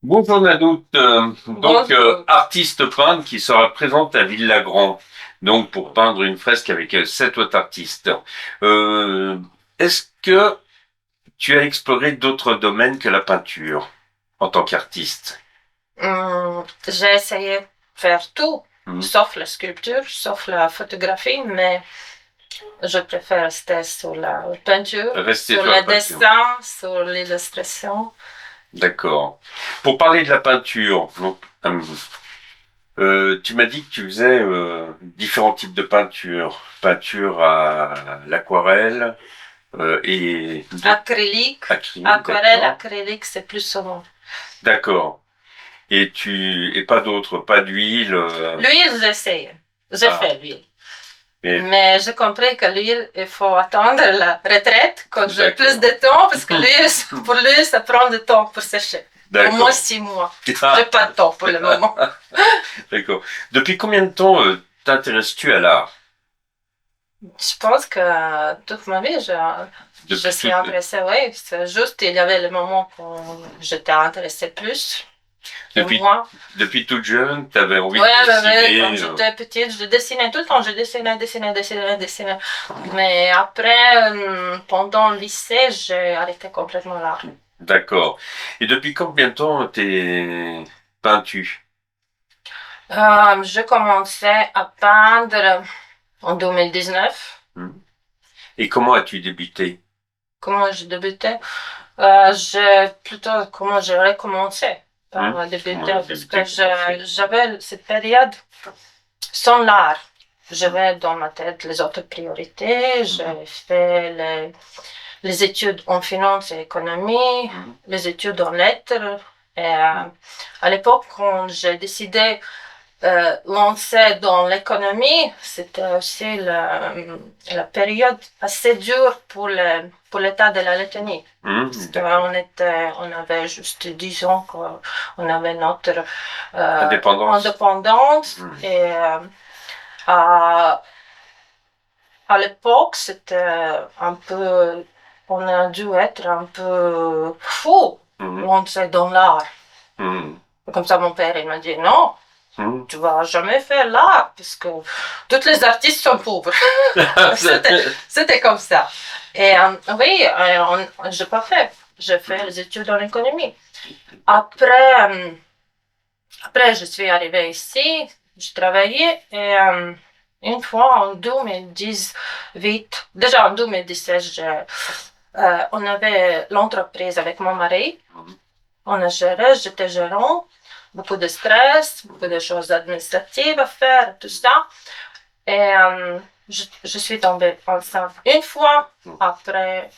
Bonjour Nadout, Bonjour. artiste peintre qui sera présente à Villagrand, donc pour peindre une fresque avec sept autres artistes. Euh, Est-ce que tu as exploré d'autres domaines que la peinture en tant qu'artiste? J'ai essayé de faire tout, Hmm. sauf la sculpture, sauf la photographie, mais je préfère rester sur la peinture, Rester sur sur la le peinture. dessin, sur l'illustration. D'accord. Pour parler de la peinture, tu m'as dit que tu faisais différents types de peinture. Peinture à l'aquarelle et d'autres Acrylique, acryliques, aquarelle, d'accord. acrylique, c'est plus souvent. D'accord. Et pas d'autres, pas d'huile. L'huile, j'essaye. J'ai Ah, fait l'huile. mais Mais j'ai compris que l'huile, il faut attendre la retraite quand j'ai plus d'accord. de temps, parce que l'huile, pour l'huile, ça prend du temps pour sécher. Au moins D'accord. 6 mois. J'ai Ah, pas de temps pour le moment. d'accord. Depuis combien de temps t'intéresses-tu à l'art? Je pense que toute ma vie, je Depuis suis tout, intéressée, oui. C'est juste, il y avait le moment où j'étais intéressée plus. Et depuis, moi, depuis toute jeune, t'avais envie ouais, de ouais, ouais, quand dessiner. j'étais petite, je dessinais tout le temps. Je dessinais, dessinais, dessinais, dessinais. Mais après, pendant le lycée, j'ai arrêté complètement l'art. D'accord. Et depuis combien de temps peins-tu? J'ai commencé à peindre en 2019. Hmm. Et comment as-tu débuté? Comment j'ai débuté? Comment j'ai recommencé Hmm. par débuter, Comment parce que débuté? Comment on fait? j'avais cette période sans l'art. J'avais dans ma tête les autres priorités, Hmm. j'ai fait les études en finance et économie, Hmm. les études en lettres. Et, à l'époque, quand j'ai décidé lancer dans l'économie, c'était aussi la période assez dure pour l'État de la Lettonie. Hmm. Parce D'accord. on avait juste 10 ans qu'on avait notre Indépendance. indépendance. Hmm. Et à, à l'époque, c'était un peu, on a dû être un peu fou Hmm. lancer dans l'art. Hmm. Comme ça, mon père, il m'a dit non. Hmm. Tu vas jamais faire l'art parce que tous les artistes sont pauvres. C'était comme ça. Et oui, j'ai pas fait. J'ai fait les études en économie. Après, après, je suis arrivée ici, j'ai travaillé et une fois en 2018, déjà en 2017, on avait l'entreprise avec mon mari. On a géré, j'étais gérant, beaucoup de stress, beaucoup de choses administratives à faire, tout ça. Et je suis tombée enceinte une fois, après,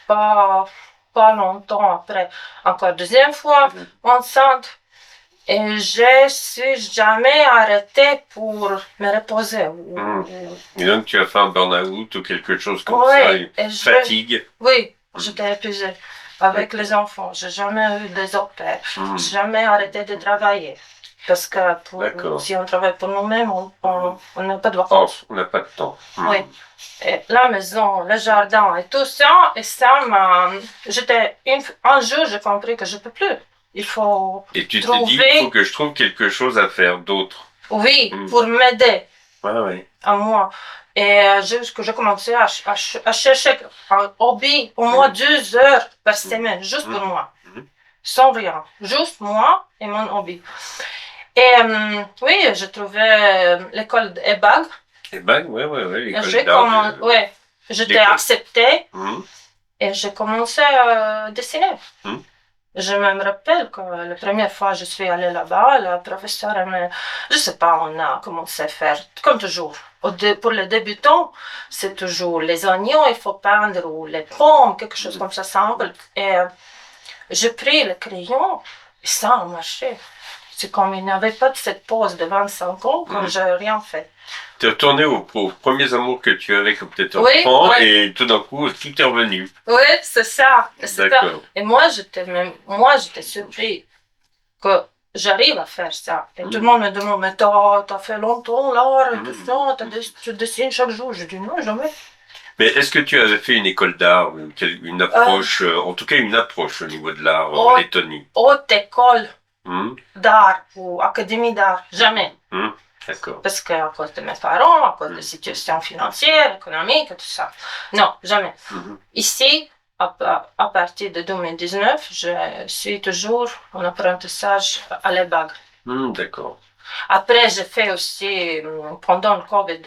pas, pas longtemps après, encore deuxième fois enceinte. Et je suis jamais arrêtée pour me reposer. Hmm. Et donc tu as fait un burn-out ou quelque chose comme Oui, ça, une et fatigue. oui, Hmm. j'étais épuisée avec les D'accord. enfants. J'ai jamais eu des opères. Hmm. J'ai jamais arrêté de travailler. Parce que D'accord. si on travaille pour nous-mêmes, on n'a pas de Oh, vacances. on n'a pas de temps. Hmm. Oui. Et la maison, le jardin et tout ça, et ça m'a. Un jour, j'ai compris que je peux plus. Il faut Et tu t'es dit, il faut trouver, que je trouve quelque chose à faire d'autre. oui, Hmm. pour m'aider Ouais, ouais. à moi. Et j'ai commencé à chercher un hobby au moins Hmm. 2 heures par Hmm. semaine, juste pour Hmm. moi. Hmm. Sans rien. Juste moi et mon hobby. Et oui, j'ai trouvé l'école d'EBAG. Eh ben, ouais, ouais, ouais, l'école J'ai d'art commencé, ouais, j'étais d'école. acceptée Hmm. et j'ai commencé à dessiner. Hmm. Je me rappelle que la première fois que je suis allée là-bas, la professeure, je sais pas, on a commencé à faire, comme toujours. Pour les débutants, c'est toujours les oignons, il faut peindre, ou les pommes, quelque chose comme ça simple. Et j'ai pris le crayon, et ça a marché. C'est comme il n'y avait pas de cette pause de 25 ans quand Hmm. j'ai rien fait. T'es retourné aux premiers amours que tu avais quand t'étais Oui, enfant oui. et tout d'un coup, tout est revenu. Oui, c'est ça, c'est ça. D'accord. Et moi, j'étais surpris que j'arrive à faire ça. Et tout le Hmm. monde me demande, mais t'as fait longtemps l'art et tout Hmm. ça, tu dessines chaque jour. Je dis non, jamais. Mais est-ce que tu avais fait une école d'art, une approche, en tout cas une approche au niveau de l'art en Lettonie? Haute école Hmm, d'art ou académie d'art, jamais. d'accord. Parce qu'à cause de mes parents, à cause de la Hmm, situation financière, économique, tout ça. Non, jamais. mhm, Ici, à partir de 2019, je suis toujours en apprentissage à l'EBAG. d'accord. Après, j'ai fait aussi, pendant le Covid,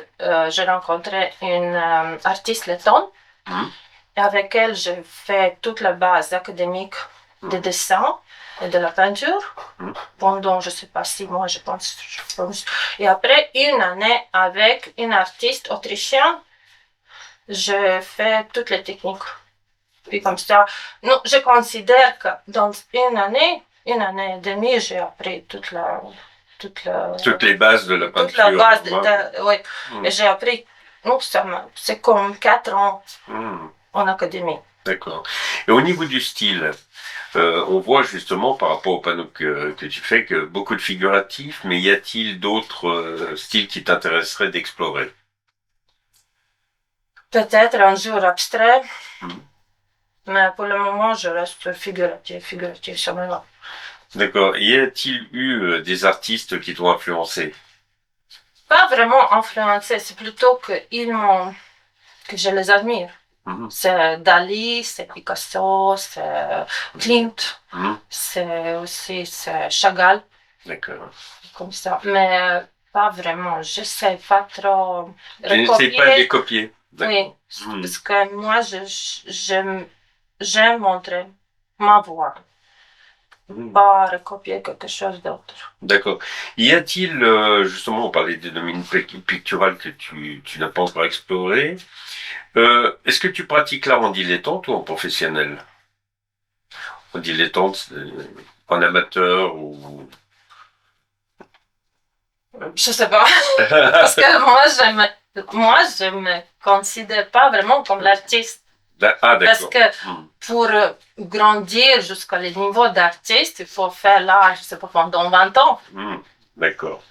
j'ai rencontré une artiste lettonne Hmm, et avec elle, j'ai fait toute la base académique de dessin et de la peinture hmm, pendant, je sais pas, 6 mois, je pense. Et après une année avec une artiste autrichienne, j'ai fait toutes les techniques. Puis comme ça, non, je considère que dans une année et demie, j'ai appris toute toutes les bases de la toute la peinture. base oui. Hmm, Et j'ai appris, non, c'est comme 4 ans hmm, en académie. d'accord. Et au niveau du style, on voit justement par rapport au panneau que tu fais que beaucoup de figuratifs, mais y a-t-il d'autres styles qui t'intéresseraient d'explorer? Peut-être un jour abstrait, Hmm, mais pour le moment, je reste figuratif sur mes mains. d'accord. Y a-t-il eu des artistes qui t'ont influencé? Pas vraiment influencé, c'est plutôt que je les admire. Mhm, C'est Dali, c'est Picasso, c'est Klimt, mhm, c'est Chagall, d'accord. comme ça. Mais pas vraiment, je sais pas trop Tu n'essayes pas de les recopier. copier. Oui, D'accord. Mhm, parce que moi, j'aime montrer ma voix, mhm. pas recopier quelque chose d'autre. D'accord. Y a-t-il, justement, on parlait des domaines picturales que tu n'as pas encore exploré. Est-ce que tu pratiques l'art en dilettante ou en professionnel? En dilettante, en amateur ou... Je sais pas, parce que je me considère pas vraiment comme l'artiste. Ah, Parce d'accord. que Hmm, pour grandir jusqu'au niveau d'artiste, il faut faire l'art, je sais pas, pendant 20 ans. hmm, d'accord.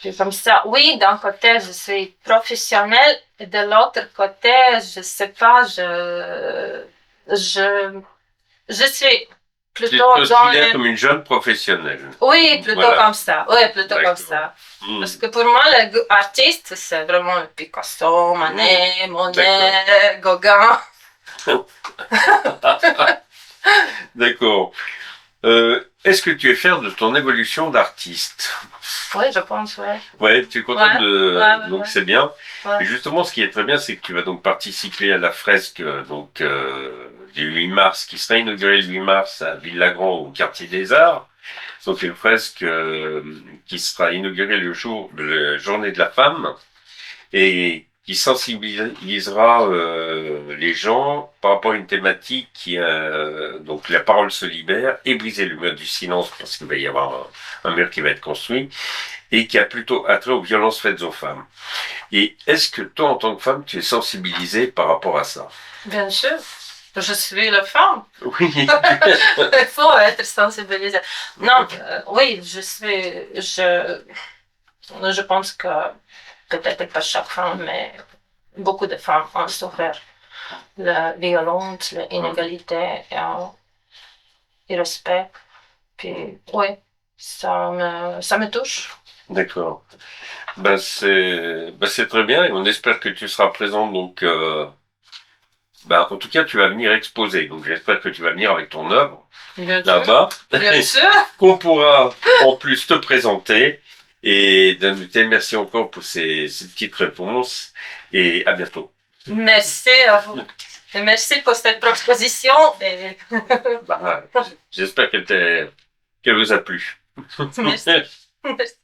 Puis comme ça, oui, d'un côté, je suis professionnelle, et de l'autre côté, je sais pas, je, je suis Tu te plutôt dans considères le... comme une jeune professionnelle. Oui, plutôt Voilà. comme ça. Oui, plutôt comme D'accord. ça. Hmm, Parce que pour moi, l'artiste, c'est vraiment Picasso, Manet, Monet, Gauguin. d'accord. Est-ce que tu es fier de ton évolution d'artiste? Oui, je pense, oui. Ouais, tu es content Ouais, de... ouais, Donc ouais. c'est bien. Ouais. Et justement, ce qui est très bien, c'est que tu vas donc participer à la fresque du 8 mars, qui sera inaugurée le 8 mars à Villagrand, au quartier des Arts. Donc une fresque qui sera inaugurée le jour de la journée de la femme et qui sensibilisera les gens par rapport à une thématique qui donc la parole se libère et briser le mur du silence parce qu'il va y avoir un mur qui va être construit et qui a plutôt attrait aux violences faites aux femmes. Et est-ce que toi, en tant que femme, tu es sensibilisée par rapport à ça? Bien sûr. Je suis la femme. Oui. Il faut être sensibilisé. Non, oui, je pense que peut-être pas chaque femme, mais beaucoup de femmes ont souffert la violence, l'inégalité et l'irrespect. Puis, oui, ça me touche. D'accord. C'est très bien et on espère que tu seras présent donc en tout cas tu vas venir exposer donc j'espère que tu vas venir avec ton œuvre Bien sûr. là-bas Bien sûr. qu'on pourra en plus te présenter et te merci encore pour ces petites réponses et à bientôt. Merci à vous. Et merci pour cette proposition. Et... J'espère qu'elle vous a plu. merci. Merci.